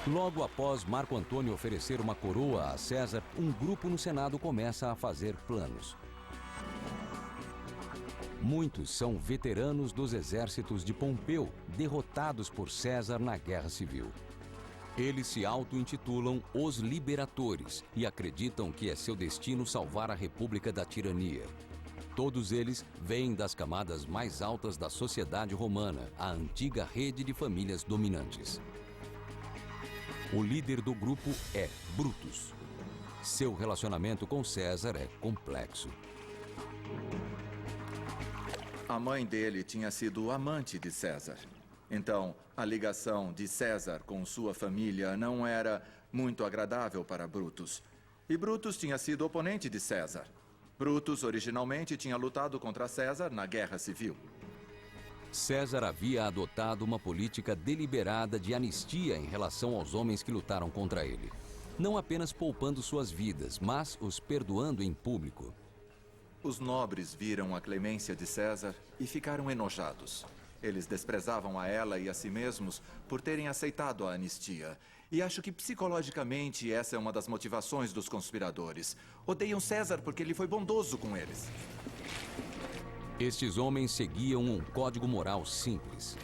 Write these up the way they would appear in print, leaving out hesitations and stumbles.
Logo após Marco Antônio oferecer uma coroa a César, um grupo no Senado começa a fazer planos. Muitos são veteranos dos exércitos de Pompeu, derrotados por César na Guerra Civil. Eles se auto-intitulam os Liberatores e acreditam que é seu destino salvar a República da tirania. Todos eles vêm das camadas mais altas da sociedade romana, a antiga rede de famílias dominantes. O líder do grupo é Brutus. Seu relacionamento com César é complexo. A mãe dele tinha sido amante de César. Então, a ligação de César com sua família não era muito agradável para Brutus. E Brutus tinha sido oponente de César. Brutus originalmente tinha lutado contra César na Guerra Civil. César havia adotado uma política deliberada de anistia em relação aos homens que lutaram contra ele. Não apenas poupando suas vidas, mas os perdoando em público. Os nobres viram a clemência de César e ficaram enojados. Eles desprezavam a ela e a si mesmos por terem aceitado a anistia. E acho que psicologicamente essa é uma das motivações dos conspiradores. Odeiam César porque ele foi bondoso com eles. Estes homens seguiam um código moral simples.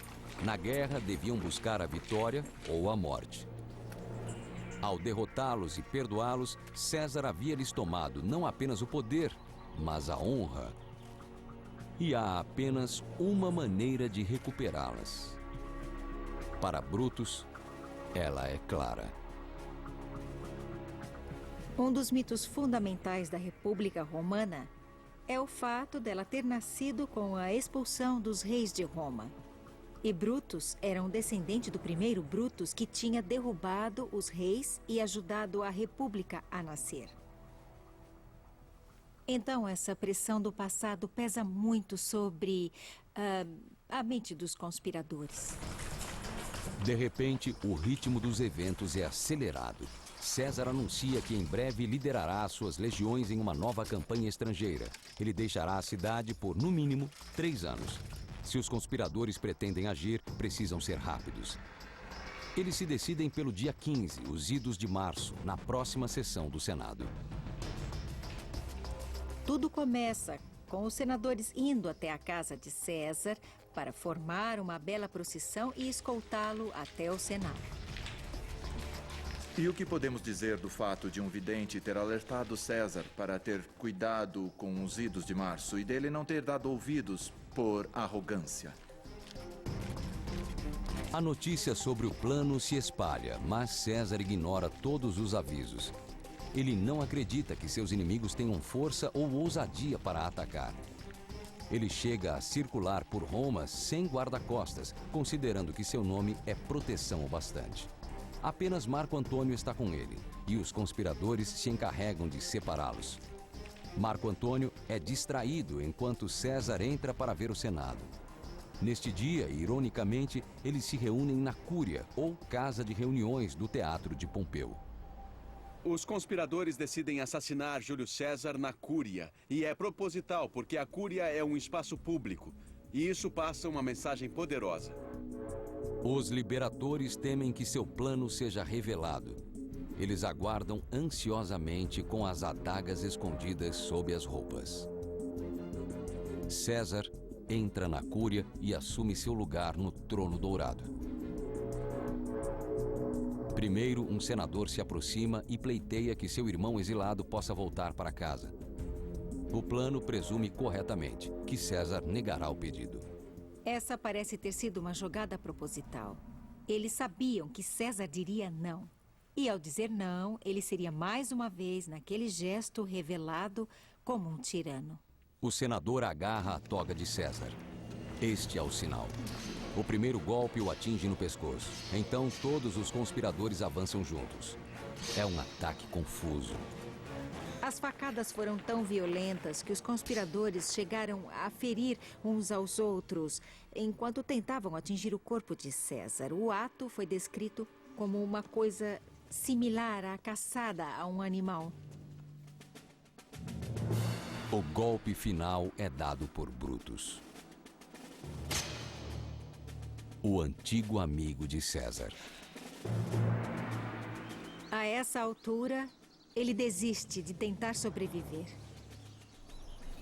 Na guerra, deviam buscar a vitória ou a morte. Ao derrotá-los e perdoá-los, César havia-lhes tomado não apenas o poder, mas a honra. E há apenas uma maneira de recuperá-las. Para Brutus, ela é clara. Um dos mitos fundamentais da República Romana é o fato dela ter nascido com a expulsão dos reis de Roma. E Brutus era um descendente do primeiro Brutus que tinha derrubado os reis e ajudado a República a nascer. Então, essa pressão do passado pesa muito sobre a mente dos conspiradores. De repente, o ritmo dos eventos é acelerado. César anuncia que em breve liderará suas legiões em uma nova campanha estrangeira. Ele deixará a cidade por, no mínimo, 3 anos. Se os conspiradores pretendem agir, precisam ser rápidos. Eles se decidem pelo dia 15, os idos de março, na próxima sessão do Senado. Tudo começa com os senadores indo até a casa de César para formar uma bela procissão e escoltá-lo até o Senado. E o que podemos dizer do fato de um vidente ter alertado César para ter cuidado com os idos de março e dele não ter dado ouvidos por arrogância? A notícia sobre o plano se espalha, mas César ignora todos os avisos. Ele não acredita que seus inimigos tenham força ou ousadia para atacar. Ele chega a circular por Roma sem guarda-costas, considerando que seu nome é proteção o bastante. Apenas Marco Antônio está com ele, e os conspiradores se encarregam de separá-los. Marco Antônio é distraído enquanto César entra para ver o Senado. Neste dia, ironicamente, eles se reúnem na Cúria, ou Casa de Reuniões do Teatro de Pompeu. Os conspiradores decidem assassinar Júlio César na Cúria. E é proposital, porque a Cúria é um espaço público. E isso passa uma mensagem poderosa. Os liberatores temem que seu plano seja revelado. Eles aguardam ansiosamente com as adagas escondidas sob as roupas. César entra na Cúria e assume seu lugar no trono dourado. Primeiro, um senador se aproxima e pleiteia que seu irmão exilado possa voltar para casa. O plano presume corretamente que César negará o pedido. Essa parece ter sido uma jogada proposital. Eles sabiam que César diria não. E ao dizer não, ele seria mais uma vez, naquele gesto, revelado como um tirano. O senador agarra a toga de César. Este é o sinal. O primeiro golpe o atinge no pescoço. Então todos os conspiradores avançam juntos. É um ataque confuso. As facadas foram tão violentas que os conspiradores chegaram a ferir uns aos outros enquanto tentavam atingir o corpo de César. O ato foi descrito como uma coisa similar à caçada a um animal. O golpe final é dado por Brutus, o antigo amigo de César. A essa altura, ele desiste de tentar sobreviver.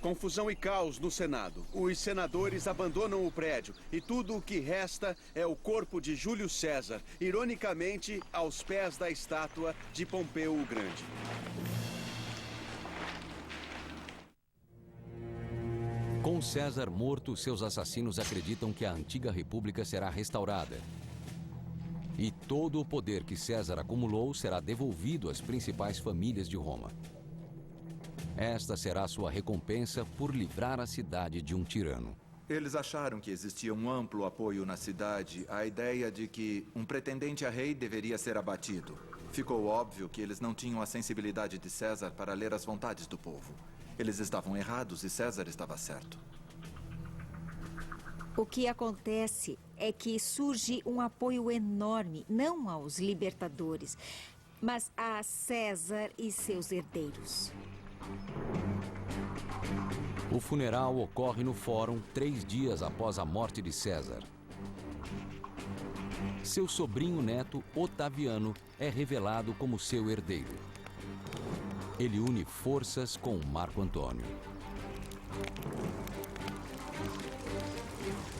Confusão e caos no Senado. Os senadores abandonam o prédio e tudo o que resta é o corpo de Júlio César, ironicamente, aos pés da estátua de Pompeu o Grande. Com César morto, seus assassinos acreditam que a antiga república será restaurada. E todo o poder que César acumulou será devolvido às principais famílias de Roma. Esta será sua recompensa por livrar a cidade de um tirano. Eles acharam que existia um amplo apoio na cidade à ideia de que um pretendente a rei deveria ser abatido. Ficou óbvio que eles não tinham a sensibilidade de César para ler as vontades do povo. Eles estavam errados e César estava certo. O que acontece é que surge um apoio enorme, não aos libertadores, mas a César e seus herdeiros. O funeral ocorre no Fórum 3 dias após a morte de César. Seu sobrinho neto, Otaviano, é revelado como seu herdeiro. Ele une forças com Marco Antônio.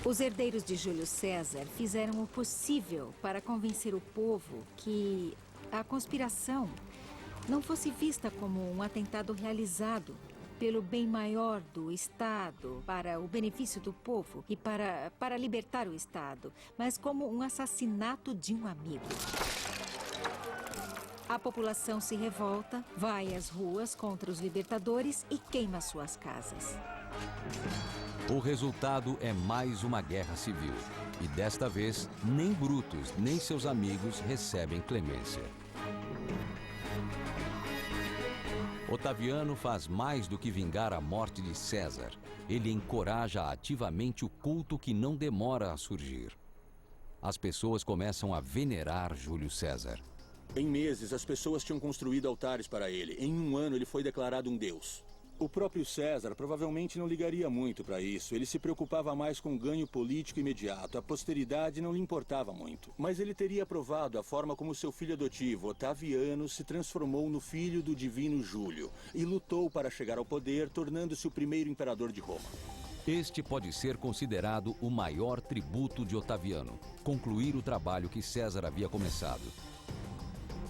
Os herdeiros de Júlio César fizeram o possível para convencer o povo que a conspiração não fosse vista como um atentado realizado pelo bem maior do Estado, para o benefício do povo e para libertar o Estado, mas como um assassinato de um amigo. A população se revolta, vai às ruas contra os libertadores e queima suas casas. O resultado é mais uma guerra civil. E desta vez, nem Brutus nem seus amigos recebem clemência. Otaviano faz mais do que vingar a morte de César. Ele encoraja ativamente o culto que não demora a surgir. As pessoas começam a venerar Júlio César. Em meses, as pessoas tinham construído altares para ele. Em um ano, ele foi declarado um deus. O próprio César provavelmente não ligaria muito para isso. Ele se preocupava mais com o ganho político imediato. A posteridade não lhe importava muito. Mas ele teria aprovado a forma como seu filho adotivo, Otaviano, se transformou no filho do divino Júlio e lutou para chegar ao poder, tornando-se o primeiro imperador de Roma. Este pode ser considerado o maior tributo de Otaviano, concluir o trabalho que César havia começado.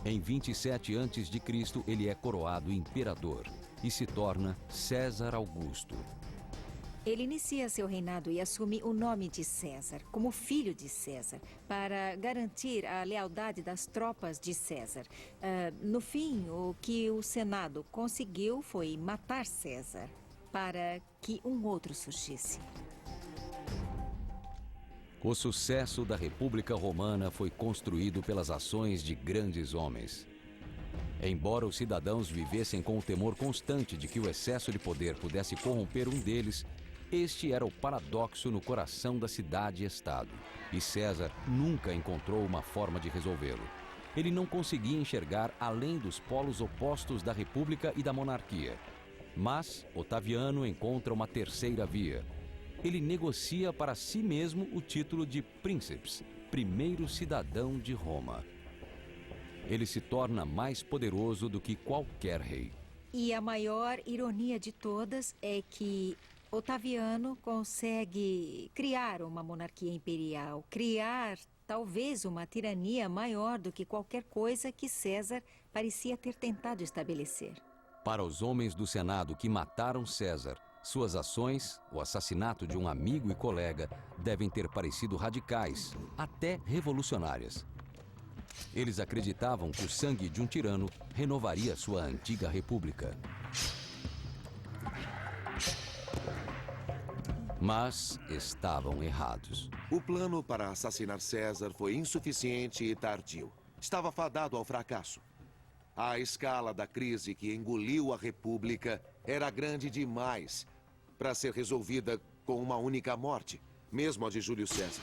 Em 27 a.C., ele é coroado imperador e se torna César Augusto. Ele inicia seu reinado e assume o nome de César, como filho de César, para garantir a lealdade das tropas de César. No fim, o que o Senado conseguiu foi matar César, para que um outro surgisse. O sucesso da República Romana foi construído pelas ações de grandes homens. Embora os cidadãos vivessem com o temor constante de que o excesso de poder pudesse corromper um deles, este era o paradoxo no coração da cidade-estado. E César nunca encontrou uma forma de resolvê-lo. Ele não conseguia enxergar além dos polos opostos da República e da monarquia. Mas Otaviano encontra uma terceira via. Ele negocia para si mesmo o título de Princeps, primeiro cidadão de Roma. Ele se torna mais poderoso do que qualquer rei. E a maior ironia de todas é que Otaviano consegue criar uma monarquia imperial, criar talvez uma tirania maior do que qualquer coisa que César parecia ter tentado estabelecer. Para os homens do Senado que mataram César, suas ações, o assassinato de um amigo e colega, devem ter parecido radicais, até revolucionárias. Eles acreditavam que o sangue de um tirano renovaria sua antiga república. Mas estavam errados. O plano para assassinar César foi insuficiente e tardio. Estava fadado ao fracasso. A escala da crise que engoliu a república era grande demais para ser resolvida com uma única morte, mesmo a de Júlio César.